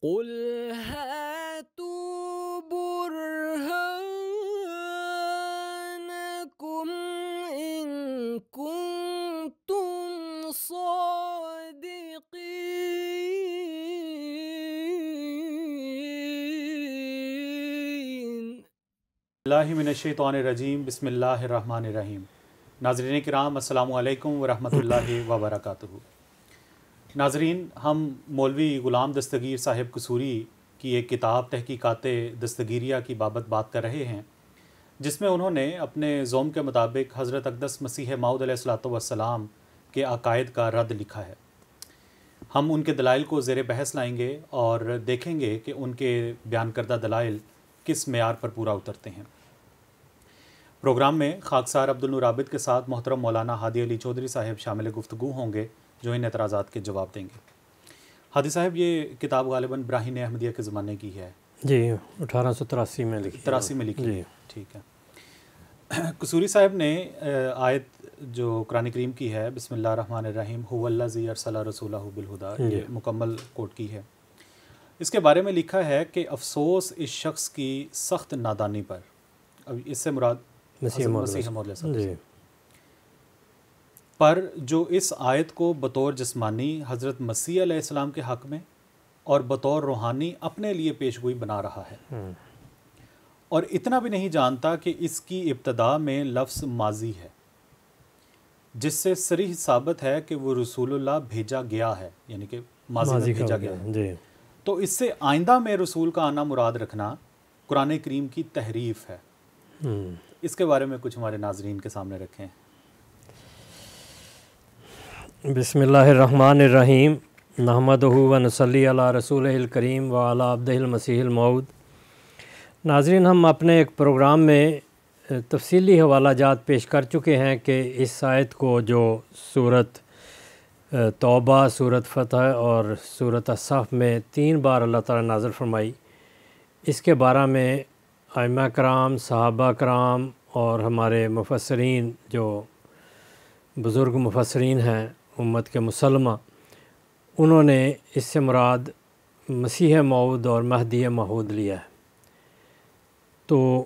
قل هاتوا برهانكم إن كنتم صادقين. اللہ من الشیطان الرجیم بسم اللہ الرحمن الرحیم. ناظرین کرام السلام علیکم ورحمۃ اللہ وبرکاتہ. ناظرین، ہم مولوی غلام دستگیر صاحب قصوری کی ایک کتاب تحقیقات دستگیریہ کی بابت بات کر رہے ہیں، جس میں انہوں نے اپنے ذوم کے مطابق حضرت اقدس مسیح موعود علیہ الصلوۃ والسلام کے عقائد کا رد لکھا ہے. ہم ان کے دلائل کو زیر بحث لائیں گے اور دیکھیں گے کہ ان کے بیان کردہ دلائل کس معیار پر پورا اترتے ہیں. پروگرام میں خاکسار عبدالنور عابد کے ساتھ محترم مولانا ہادی علی چودھری صاحب شامل گفتگو ہوں گے جو ان اعتراضات کے جواب دیں گے. ہادی صاحب، یہ کتاب غالباً براہین احمدیہ کے زمانے کی ہے. جی، 1883 میں لکھی. 83 میں لکھی. جی ٹھیک ہے. قصوری صاحب نے آیت جو قرآن کریم کی ہے بسم اللہ الرحمن الرحیم هو الذی ارسل رسولہ بالہدی، یہ مکمل کوٹ کی ہے. اس کے بارے میں لکھا ہے کہ افسوس اس شخص کی سخت نادانی پر. اب اس سے مراد مسیح موعود علیہ السلام پر، جو اس آیت کو بطور جسمانی حضرت مسیح علیہ السلام کے حق میں اور بطور روحانی اپنے لیے پیشگوئی بنا رہا ہے، اور اتنا بھی نہیں جانتا کہ اس کی ابتدا میں لفظ ماضی ہے، جس سے صریح ثابت ہے کہ وہ رسول اللہ بھیجا گیا ہے، یعنی کہ ماضی میں بھیجا گیا ہے. تو اس سے آئندہ میں رسول کا آنا مراد رکھنا قرآن کریم کی تحریف ہے. اس کے بارے میں کچھ ہمارے ناظرین کے سامنے رکھیں. بسم اللہ الرحمن الرحیم. نحمدہ و نصلی علی رسولہ الکریم و علی عبدہ المسیح الموعود. ناظرین، ہم اپنے ایک پروگرام میں تفصیلی حوالہ جات پیش کر چکے ہیں کہ اس آیت کو جو سورت توبہ، سورت فتح اور سورت الصف میں 3 بار اللہ تعالیٰ نازل فرمائی، اس کے بارے میں ائمہ کرام، صحابہ کرام اور ہمارے مفسرین جو بزرگ مفسرین ہیں امت کے مسلمہ، انہوں نے اس سے مراد مسیح موعود اور مہدی موعود لیا ہے. تو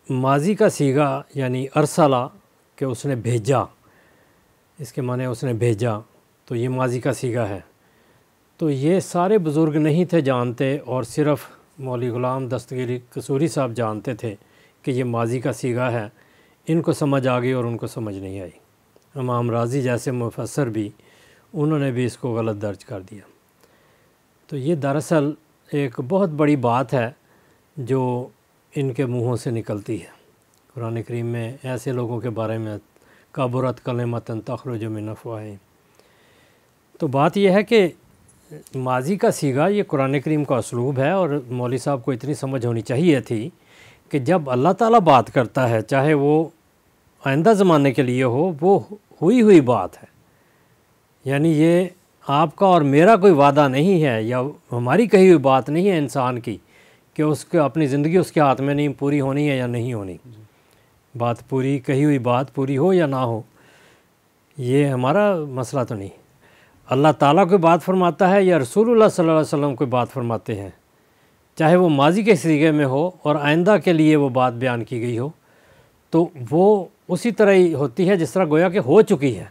ماضی کا صیغہ یعنی ارسلہ، کہ اس نے بھیجا، اس کے معنی اس نے بھیجا، تو یہ ماضی کا صیغہ ہے. تو یہ سارے بزرگ نہیں تھے جانتے، اور صرف مولوی غلام دستگیر قصوری صاحب جانتے تھے کہ یہ ماضی کا صیغہ ہے. ان کو سمجھ آ گئی اور ان کو سمجھ نہیں آئی. امام راضی جیسے مفسر بھی، انہوں نے بھی اس کو غلط درج کر دیا. تو یہ دراصل ایک بہت بڑی بات ہے جو ان کے منہوں سے نکلتی ہے. قرآن کریم میں ایسے لوگوں کے بارے میں کبرت کلمۃ تخرج من افواہہم. تو بات یہ ہے کہ ماضی کا صیغہ یہ قرآن کریم کا اسلوب ہے، اور مولوی صاحب کو اتنی سمجھ ہونی چاہیے تھی کہ جب اللہ تعالیٰ بات کرتا ہے، چاہے وہ آئندہ زمانے کے لیے ہو، وہ ہوئی بات ہے. یعنی یہ آپ کا اور میرا کوئی وعدہ نہیں ہے، یا ہماری کہی ہوئی بات نہیں ہے انسان کی کہ اس کو اپنی زندگی اس کے ہاتھ میں نہیں، پوری ہونی ہے یا نہیں ہونی. بات پوری، کہی ہوئی بات پوری ہو یا نہ ہو، یہ ہمارا مسئلہ تو نہیں. اللہ تعالیٰ کوئی بات فرماتا ہے یا رسول اللہ صلی اللہ علیہ وسلم کوئی بات فرماتے ہیں، چاہے وہ ماضی کے صیغے میں ہو اور آئندہ کے لیے وہ بات بیان کی گئی ہو، تو وہ اسی طرح ہی ہوتی ہے جس طرح گویا کہ ہو چکی ہے.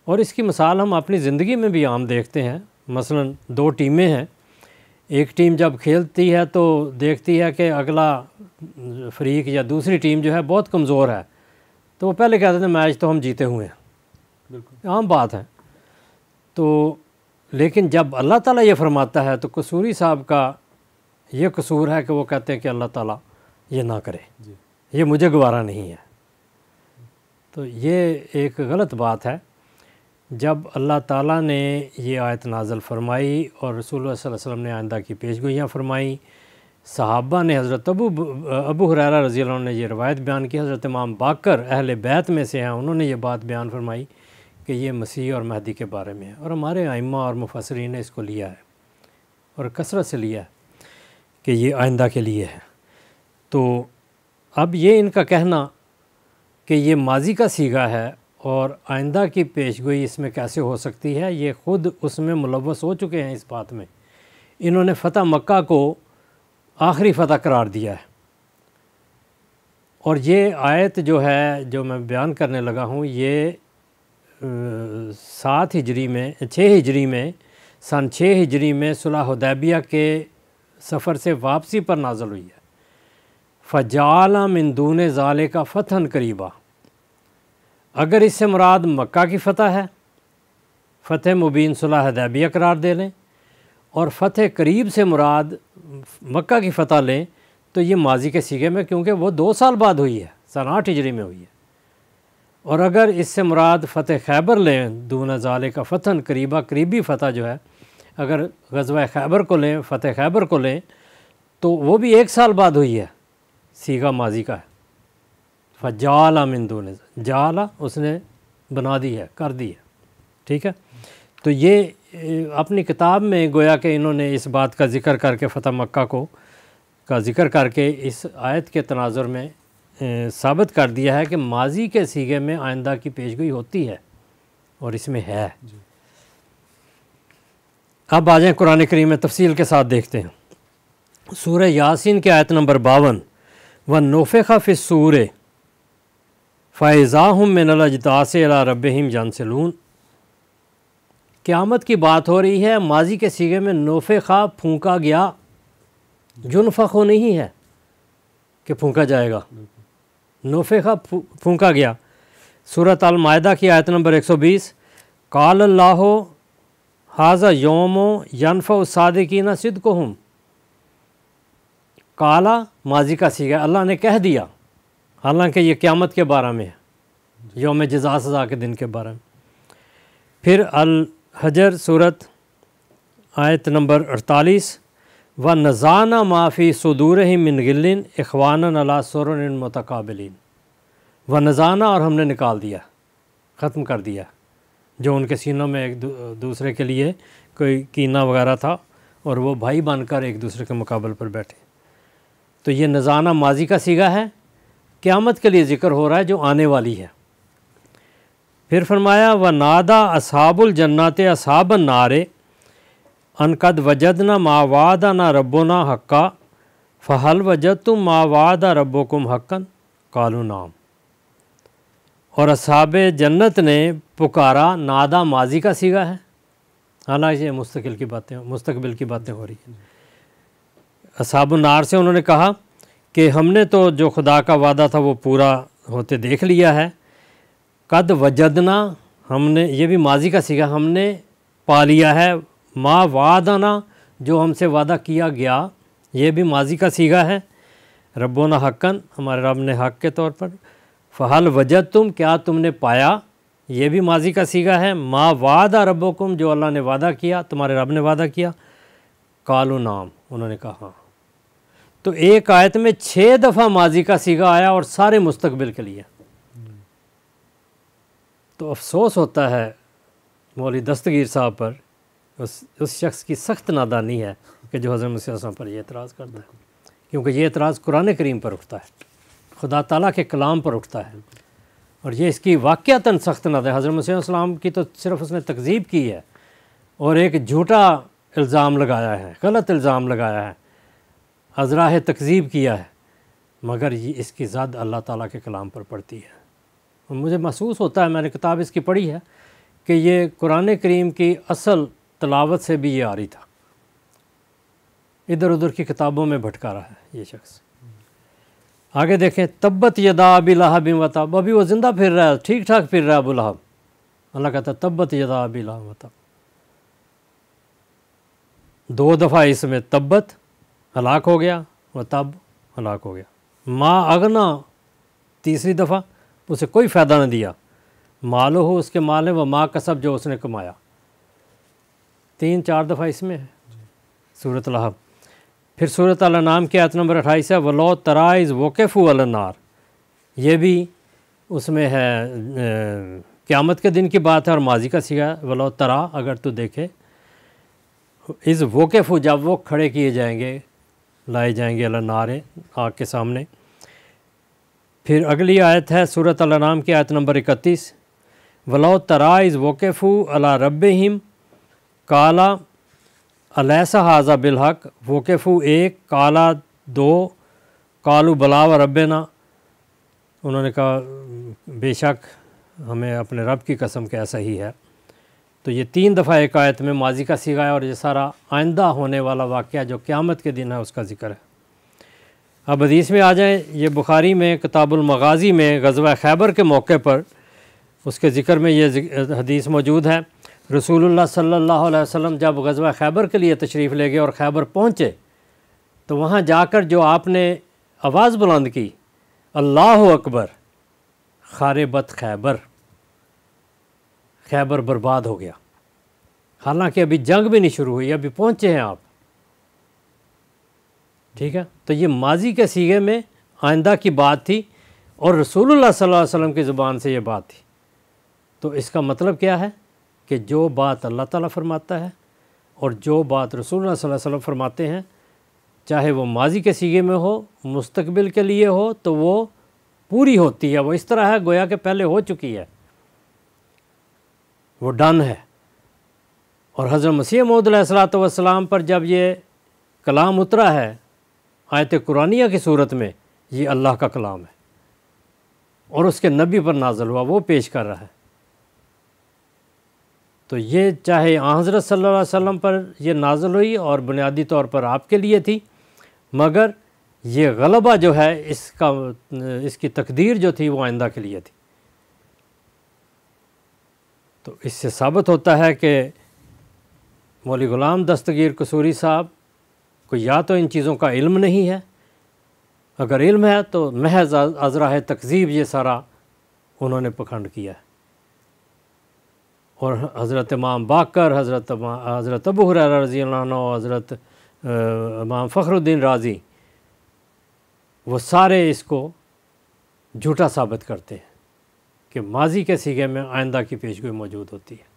اور اس کی مثال ہم اپنی زندگی میں بھی عام دیکھتے ہیں. مثلا 2 ٹیمیں ہیں، ایک ٹیم جب کھیلتی ہے تو دیکھتی ہے کہ اگلا فریق یا دوسری ٹیم جو ہے بہت کمزور ہے، تو وہ پہلے کہتے ہیں میچ تو ہم جیتے ہوئے ہیں. عام بات ہے. تو لیکن جب اللہ تعالیٰ یہ فرماتا ہے تو قصوری صاحب کا یہ قصور ہے کہ وہ کہتے ہیں کہ اللہ تعالیٰ یہ نہ کرے، یہ مجھے گوارا نہیں ہے. تو یہ ایک غلط بات ہے. جب اللہ تعالیٰ نے یہ آیت نازل فرمائی اور رسول اللہ صلی اللہ علیہ وسلم نے آئندہ کی پیشگوئیاں فرمائیں، صحابہ نے حضرت ابو ہریرہ رضی اللہ عنہ نے یہ روایت بیان کی، حضرت امام باقر اہل بیت میں سے ہیں، انہوں نے یہ بات بیان فرمائی کہ یہ مسیح اور مہدی کے بارے میں ہے. اور ہمارے ائمہ اور مفسرین نے اس کو لیا ہے اور کثرت سے لیا ہے کہ یہ آئندہ کے لیے ہے. تو اب یہ ان کا کہنا کہ یہ ماضی کا صیغہ ہے اور آئندہ کی پیشگوئی اس میں کیسے ہو سکتی ہے، یہ خود اس میں ملوث ہو چکے ہیں اس بات میں انہوں نے فتح مکہ کو آخری فتح قرار دیا ہے۔ اور یہ آیت جو ہے جو میں بیان کرنے لگا ہوں یہ 7 ہجری میں 6 ہجری میں سن 6 ہجری میں صلح حدیبیہ کے سفر سے واپسی پر نازل ہوئی ہے۔ فَجَعَلَ مِن دُونِ ذَلِكَ فَتْحًا قَرِيبًا، اگر اس سے مراد مکہ کی فتح ہے فتح مبین صلح حدیبیہ قرار دے لیں، اور فتح قریب سے مراد مکہ کی فتح لیں تو یہ ماضی کے صیغے میں، کیونکہ وہ 2 سال بعد ہوئی ہے، سن 8 ہجری میں ہوئی ہے۔ اور اگر اس سے مراد فتح خیبر لیں دون ذالک فتحً قریبا، قریبی فتح جو ہے، اگر غزوہ خیبر کو لیں، فتح خیبر کو لیں تو وہ بھی 1 سال بعد ہوئی ہے، صیغہ ماضی کا ہے۔ فجعل من دون، جعل اس نے بنا دی ہے، کر دی ہے، ٹھیک ہے۔ تو یہ اپنی کتاب میں گویا کہ انہوں نے اس بات کا ذکر کر کے فتح مکہ کا ذکر کر کے اس آیت کے تناظر میں ثابت کر دیا ہے کہ ماضی کے صیغے میں آئندہ کی پیشگوئی ہوتی ہے، اور اس میں ہے۔ اب آ جائیں قرآن کریم میں تفصیل کے ساتھ دیکھتے ہیں۔ سورہ یاسین کی آیت نمبر 52، وَنُفِخَ فِي الصُّورِ فَإِذَا هُم مِّنَ الْأَجْدَاثِ إِلَىٰ رَبِّهِمْ يَنْسِلُونَ۔ قیامت کی بات ہو رہی ہے، ماضی کے صیغے میں نوفخا پھونکا گیا، جنفخو نہیں ہے کہ پھونکا جائے گا، نوفخا پھونکا گیا۔ سورۃ المائدہ کی آیت نمبر 120، قال اللہ ھذا یوم ینفع الصادقین صدقہم۔ قالا ماضی کا صیغہ، اللہ نے کہہ دیا، حالانکہ یہ قیامت کے بارے میں ہے، یوم جزا سزا کے دن کے بارے میں۔ پھر الحجر سورت آیت نمبر 48، وَنَزَعْنَا مَا فِي صُدُورِهِم مِّن غِلٍّ إِخْوَانًا عَلَىٰ سُرُرٍ مُتَقَابِلِينَ۔ وَنَزَعْنَا، اور ہم نے نکال دیا، ختم کر دیا جو ان کے سینوں میں ایک دوسرے کے لیے کوئی کینہ وغیرہ تھا، اور وہ بھائی بن کر ایک دوسرے کے مقابل پر بیٹھے۔ تو یہ نزعنا ماضی کا صیغہ ہے، قیامت کے لیے ذکر ہو رہا ہے جو آنے والی ہے۔ پھر فرمایا وَنَادَىٰ أَصْحَابُ الْجَنَّةِ أَصْحَابَ النَّارِ أَن قَدْ وَجَدْنَا مَا وَعَدَنَا رَبُّنَا حَقًّا فَهَلْ وَجَدتُّم مَّا وَعَدَ رَبُّكُمْ حَقًّا قَالُوا نَعَمْ۔ اور اصحاب جنت نے پکارا، نادا ماضی کا صیغہ ہے، حالانکہ یہ مستقبل کی باتیں ہو رہی ہیں۔ اصحاب النار سے انہوں نے کہا کہ ہم نے تو جو خدا کا وعدہ تھا وہ پورا ہوتے دیکھ لیا ہے، قد وجدنا، ہم نے، یہ بھی ماضی کا صیغہ، ہم نے پا لیا ہے، ما وعدنا، جو ہم سے وعدہ کیا گیا، یہ بھی ماضی کا صیغہ ہے، ربنا حقاً، ہمارے رب نے حق کے طور پر، فہل وجدتم، کیا تم نے پایا، یہ بھی ماضی کا صیغہ ہے، ما وعد ربکم، جو اللہ نے وعدہ کیا، تمہارے رب نے وعدہ کیا، قالوا نعم، انہوں نے کہا ہاں۔ تو ایک آیت میں 6 دفعہ ماضی کا صیغہ آیا اور سارے مستقبل کے لیے۔ تو افسوس ہوتا ہے مولوی دستگیر صاحب پر، اس شخص کی سخت نادانی ہے کہ جو حضرت مسیح صلی اللہ علیہ وسلم پر یہ اعتراض کرتا ہے، کیونکہ یہ اعتراض قرآن کریم پر اٹھتا ہے، خدا تعالیٰ کے کلام پر اٹھتا ہے، اور یہ اس کی واقعتاً سخت نادانی ہے۔ حضرت مسیح علیہ السلام کی تو صرف اس نے تکذیب کی ہے اور ایک جھوٹا الزام لگایا ہے، غلط الزام لگایا ہے، ازراہ تکذیب کیا ہے، مگر یہ اس کی زد اللہ تعالیٰ کے کلام پر پڑتی ہے۔ اور مجھے محسوس ہوتا ہے، میں نے کتاب اس کی پڑھی ہے، کہ یہ قرآن کریم کی اصل تلاوت سے بھی یہ آ رہی تھا، ادھر ادھر کی کتابوں میں بھٹکا رہا ہے یہ شخص۔ آگے دیکھیں، تبت یدا ابی لہب وتب، ابھی وہ زندہ پھر رہا ہے، ٹھیک ٹھاک پھر رہا ہے ابو لہب، اللہ کہتا ہے تبت یدا ابی لہب وتب۔ 2 دفعہ اس میں تبت ہلاک ہو گیا، وتب ہلاک ہو گیا، ما اغنا تیسری دفعہ اسے کوئی فائدہ نہ دیا، مالو ہو اس کے مال ہے، وہ ما کسب جو اس نے کمایا، 3-4 دفعہ اس میں ہے سورۃ لہب۔ پھر سورۃ الانعام کی آیت نمبر 28 ہے، وَلَوْ تَرَىٰ إِذْ وُقِفُوا عَلَى النَّارِ، یہ بھی اس میں ہے، قیامت کے دن کی بات ہے اور ماضی کا صیغہ ہے، وَلَوْ تَرَىٰ، اگر تو دیکھے، اِذْ وُقِفُوا، جب وہ کھڑے کیے جائیں گے، لائے جائیں گے علی النار، آگ کے سامنے۔ پھر اگلی آیت ہے سورۃ الانعام کی آیت نمبر 31، وَلَوْ تَرَىٰ إِذْ وُقِفُوا عَلَىٰ رَبِّهِمْ قَالَ الیس ھذا بالحق وقفو ایک کالا دو قالوا بلا و ربنا، انہوں نے کہا بے شک ہمیں اپنے رب کی قسم کہ ایسا ہی ہے۔ تو یہ 3 دفعہ ایک آیت میں ماضی کا صیغہ ہے، اور یہ سارا آئندہ ہونے والا واقعہ جو قیامت کے دن ہے اس کا ذکر ہے۔ اب حدیث میں آ جائیں، یہ بخاری میں کتاب المغازی میں غزوہ خیبر کے موقع پر اس کے ذکر میں یہ حدیث موجود ہے۔ رسول اللہ صلی اللہ علیہ وسلم جب غزوہ خیبر کے لیے تشریف لے گئے اور خیبر پہنچے تو وہاں جا کر جو آپ نے آواز بلند کی، اللہ اکبر، خاربت خیبر، خیبر برباد ہو گیا، حالانکہ ابھی جنگ بھی نہیں شروع ہوئی، ابھی پہنچے ہیں آپ، ٹھیک ہے۔ تو یہ ماضی کے صیغے میں آئندہ کی بات تھی، اور رسول اللہ صلی اللہ علیہ وسلم کی زبان سے یہ بات تھی۔ تو اس کا مطلب کیا ہے کہ جو بات اللہ تعالیٰ فرماتا ہے اور جو بات رسول اللہ صلی اللہ علیہ وسلم فرماتے ہیں، چاہے وہ ماضی کے صیغے میں ہو، مستقبل کے لیے ہو، تو وہ پوری ہوتی ہے، وہ اس طرح ہے گویا کہ پہلے ہو چکی ہے، وہ ڈن ہے۔ اور حضرت مسیح موعود علیہ الصلوۃ والسلام پر جب یہ کلام اترا ہے آیت قرآنیہ کی صورت میں، یہ اللہ کا کلام ہے اور اس کے نبی پر نازل ہوا، وہ پیش کر رہا ہے۔ تو یہ چاہے آن حضرت صلی اللہ علیہ وسلم پر یہ نازل ہوئی اور بنیادی طور پر آپ کے لیے تھی، مگر یہ غلبہ جو ہے اس کی تقدیر جو تھی وہ آئندہ کے لیے تھی۔ تو اس سے ثابت ہوتا ہے کہ مولوی غلام دستگیر قصوری صاحب کو یا تو ان چیزوں کا علم نہیں ہے، اگر علم ہے تو محض از راہ تکذیب یہ سارا انہوں نے پکھنڈ کیا ہے۔ اور حضرت امام باقر، حضرت ابو ہریرہ رضی اللہ عنہ، حضرت امام فخر الدین رازی، وہ سارے اس کو جھوٹا ثابت کرتے ہیں کہ ماضی کے صیغے میں آئندہ کی پیشگوئی موجود ہوتی ہے۔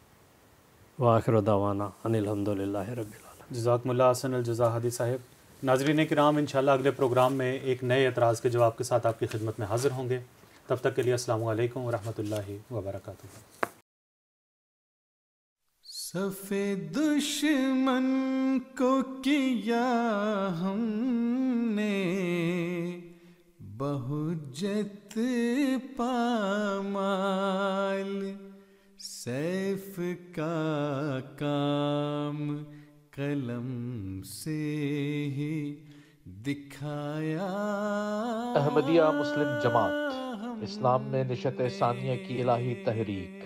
وآخر دعوانا ان الحمدللہ رب العالمین۔ جزاکم اللہ احسن الجزا حادی صاحب۔ ناظرین کرام، انشاءاللہ اگلے پروگرام میں ایک نئے اعتراض کے جواب کے ساتھ آپ کی خدمت میں حاضر ہوں گے۔ تب تک کے لیے السلام علیکم ورحمۃ اللہ وبرکاتہ۔ صف دشمن کو کیا ہم نے بہجت پامال، سیف کا کام قلم سے ہی دکھایا۔ احمدیہ مسلم جماعت اسلام میں نشت ثانیہ کی الہی تحریک